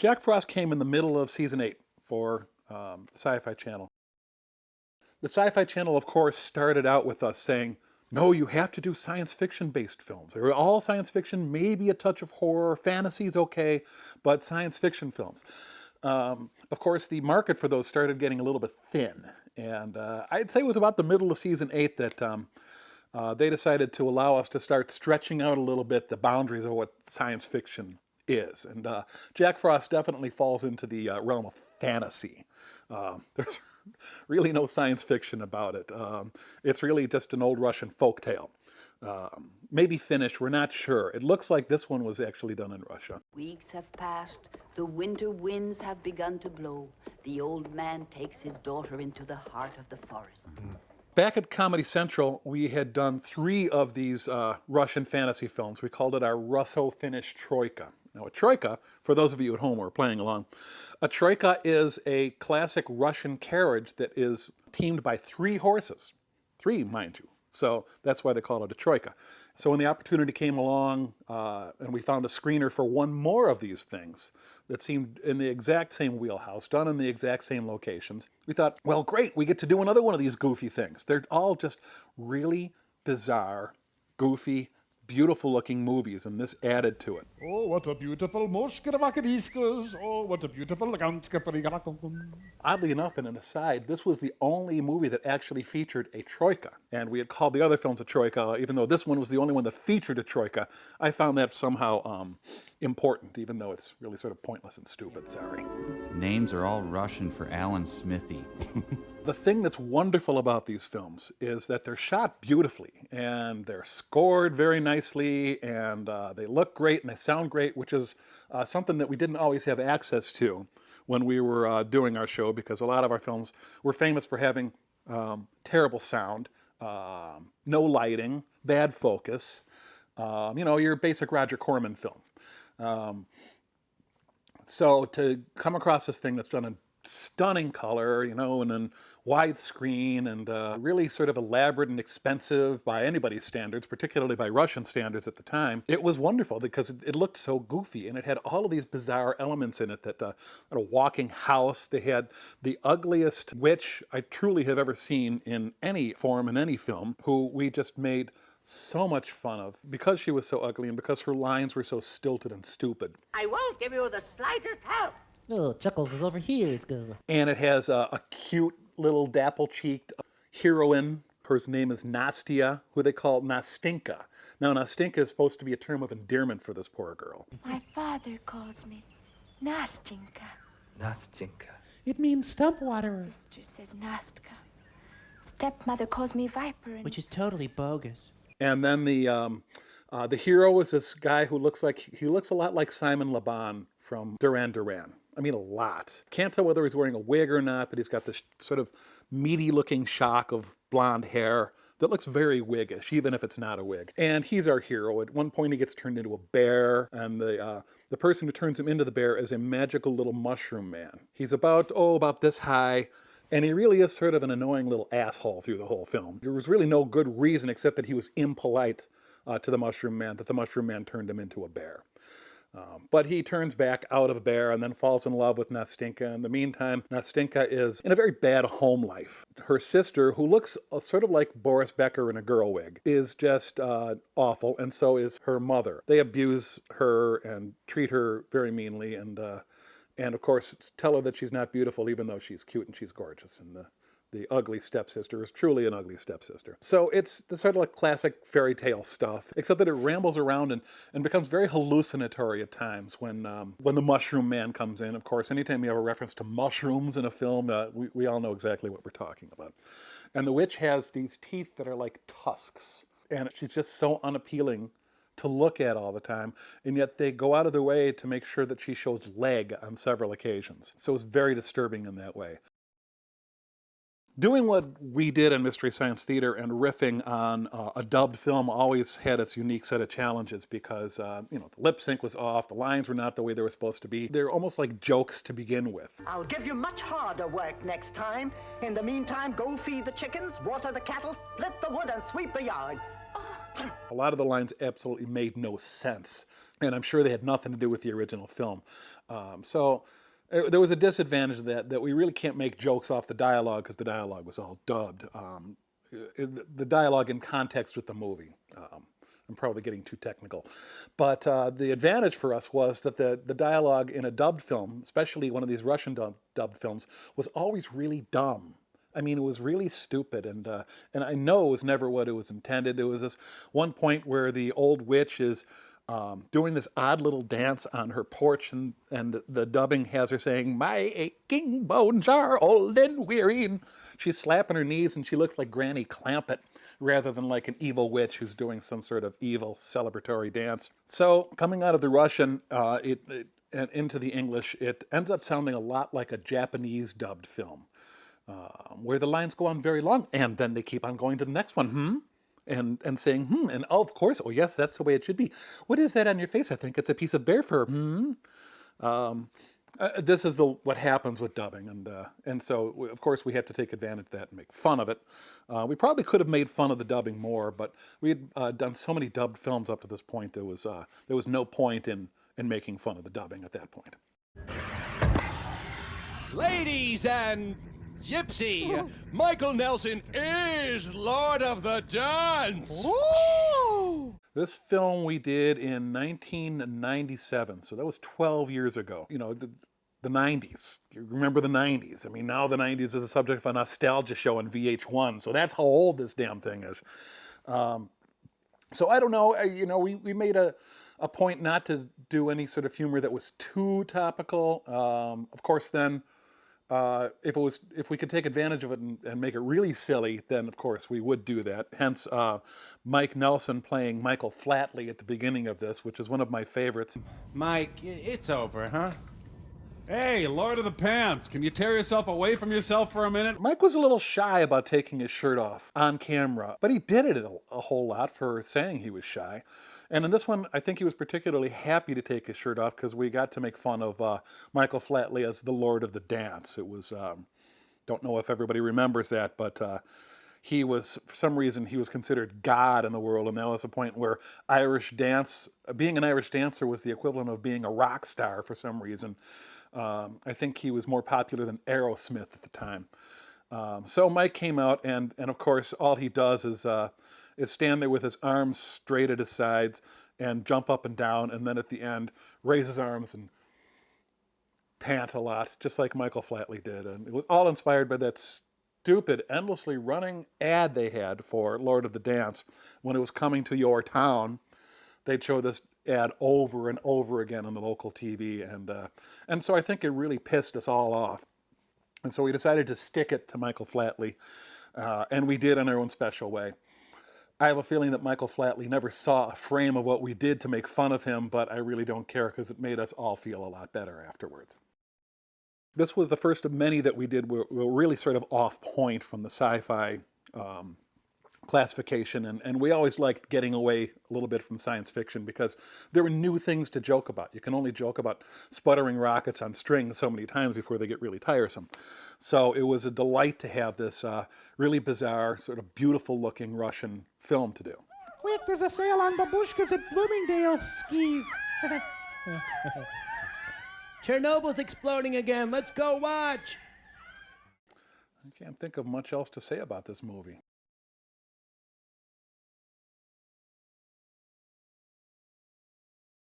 Jack Frost came in the middle of season 8 for the Sci-Fi Channel. The Sci-Fi Channel, of course, started out with us saying, no, you have to do science fiction-based films. They're all science fiction, maybe a touch of horror, fantasy's okay, but science fiction films. Of course, the market for those started getting a little bit thin. And I'd say it was about the middle of season 8 that they decided to allow us to start stretching out a little bit the boundaries of what science fiction is. And Jack Frost definitely falls into the realm of fantasy. There's really no science fiction about it. It's really just an old Russian folktale. Maybe Finnish, we're not sure. It looks like this one was actually done in Russia. Weeks have passed, the winter winds have begun to blow. The old man takes his daughter into the heart of the forest. Back at Comedy Central, we had done 3 of these Russian fantasy films. We called it our Russo-Finnish troika. Now, a troika, for those of you at home who are playing along, a troika is a classic Russian carriage that is teamed by 3 horses. 3, mind you. So that's why they call it a troika. So when the opportunity came along and we found a screener for one more of these things that seemed in the exact same wheelhouse, done in the exact same locations, we thought, well, great, we get to do another one of these goofy things. They're all just really bizarre, goofy, beautiful looking movies, and this added to it. Oh, what a beautiful moshkiravakadiskas. Oh, what a beautiful Oddly enough, and an aside, this was the only movie that actually featured a troika. And we had called the other films a troika, even though this one was the only one that featured a troika. I found that somehow important, even though it's really sort of pointless and stupid, sorry. Names are all Russian for Alan Smithy. The thing that's wonderful about these films is that they're shot beautifully, and they're scored very nicely, and they look great, and they sound great, which is something that we didn't always have access to when we were doing our show, because a lot of our films were famous for having terrible sound, no lighting, bad focus, you know, your basic Roger Corman film. So to come across this thing that's done in stunning color, you know, and then widescreen and really sort of elaborate and expensive by anybody's standards, particularly by Russian standards at the time. It was wonderful because it looked so goofy, and it had all of these bizarre elements in it that a walking house. They had the ugliest witch I truly have ever seen in any form in any film, who we just made so much fun of because she was so ugly and because her lines were so stilted and stupid. I won't give you the slightest help. Oh, Chuckles is over here. It's good. And it has a cute little dapple-cheeked heroine. Her name is Nastia, who they call Nastinka. Now, Nastinka is supposed to be a term of endearment for this poor girl. My father calls me Nastinka. Nastinka. It means stump waterer. Sister says Nastka. Stepmother calls me Viper. Which is totally bogus. And then the hero is this guy who looks a lot like Simon Le Bon from Duran Duran. I mean, a lot. Can't tell whether he's wearing a wig or not, but he's got this sort of meaty-looking shock of blonde hair that looks very wiggish, even if it's not a wig. And he's our hero. At one point, he gets turned into a bear, and the person who turns him into the bear is a magical little mushroom man. He's about this high, and he really is sort of an annoying little asshole through the whole film. There was really no good reason except that he was impolite to the mushroom man, that the mushroom man turned him into a bear. But he turns back out of a bear and then falls in love with Nastinka. In the meantime, Nastinka is in a very bad home life. Her sister, who looks sort of like Boris Becker in a girl wig, is just awful, and so is her mother. They abuse her and treat her very meanly, and of course tell her that she's not beautiful even though she's cute and she's gorgeous. And the ugly stepsister is truly an ugly stepsister. So it's the sort of like classic fairy tale stuff, except that it rambles around and becomes very hallucinatory at times when the mushroom man comes in. Of course, anytime you have a reference to mushrooms in a film, we all know exactly what we're talking about. And the witch has these teeth that are like tusks, and she's just so unappealing to look at all the time, and yet they go out of their way to make sure that she shows leg on several occasions. So it's very disturbing in that way. Doing what we did in Mystery Science Theater and riffing on a dubbed film always had its unique set of challenges because, you know, the lip sync was off, the lines were not the way they were supposed to be. They're almost like jokes to begin with. I'll give you much harder work next time. In the meantime, go feed the chickens, water the cattle, split the wood, and sweep the yard. Oh, A lot of the lines absolutely made no sense, and I'm sure they had nothing to do with the original film. There was a disadvantage of that we really can't make jokes off the dialogue because the dialogue was all dubbed. The dialogue in context with the movie. I'm probably getting too technical. But the advantage for us was that the dialogue in a dubbed film, especially one of these Russian dubbed films, was always really dumb. I mean, it was really stupid, and I know it was never what it was intended. There was this one point where the old witch is doing this odd little dance on her porch, and the dubbing has her saying, "My aching bones are old and weary." And she's slapping her knees, and she looks like Granny Clampett rather than like an evil witch who's doing some sort of evil celebratory dance. So coming out of the Russian and into the English, it ends up sounding a lot like a Japanese dubbed film. Where the lines go on very long, and then they keep on going to the next one, and saying, and oh, of course, oh yes, that's the way it should be. What is that on your face? I think it's a piece of bear fur, This is what happens with dubbing, and so, of course, we had to take advantage of that and make fun of it. We probably could have made fun of the dubbing more, but we had done so many dubbed films up to this point, there was no point in making fun of the dubbing at that point. Ladies and Gypsy, Michael Nelson is Lord of the Dance. This film we did in 1997, so that was 12 years ago. You know, the 90s. You remember the 90s. I mean, now the 90s is a subject of a nostalgia show on VH1, so that's how old this damn thing is. So I don't know, we made a point not to do any sort of humor that was too topical. Of course, then, if we could take advantage of it and make it really silly, then of course we would do that. Hence, Mike Nelson playing Michael Flatley at the beginning of this, which is one of my favorites. Mike, it's over, huh? Hey, Lord of the Pants, can you tear yourself away from yourself for a minute? Mike was a little shy about taking his shirt off on camera, but he did it a whole lot for saying he was shy. And in this one, I think he was particularly happy to take his shirt off because we got to make fun of Michael Flatley as the Lord of the Dance. It was, don't know if everybody remembers that, but he was, for some reason, he was considered God in the world, and that was a point where being an Irish dancer was the equivalent of being a rock star for some reason. I think he was more popular than Aerosmith at the time. So Mike came out, and of course, all he does is stand there with his arms straight at his sides and jump up and down, and then at the end, raise his arms and pant a lot, just like Michael Flatley did. And it was all inspired by that stupid, endlessly running ad they had for Lord of the Dance. When it was coming to your town, they'd show this ad over and over again on the local TV, and so I think it really pissed us all off. And so we decided to stick it to Michael Flatley, and we did in our own special way. I have a feeling that Michael Flatley never saw a frame of what we did to make fun of him, but I really don't care because it made us all feel a lot better afterwards. This was the first of many that we did were really sort of off point from the sci-fi classification, and we always liked getting away a little bit from science fiction because there were new things to joke about. You can only joke about sputtering rockets on strings so many times before they get really tiresome. So it was a delight to have this really bizarre, sort of beautiful looking Russian film to do. Quick, there's a sale on babushkas at Bloomingdale skis. Chernobyl's exploding again. Let's go watch. I can't think of much else to say about this movie.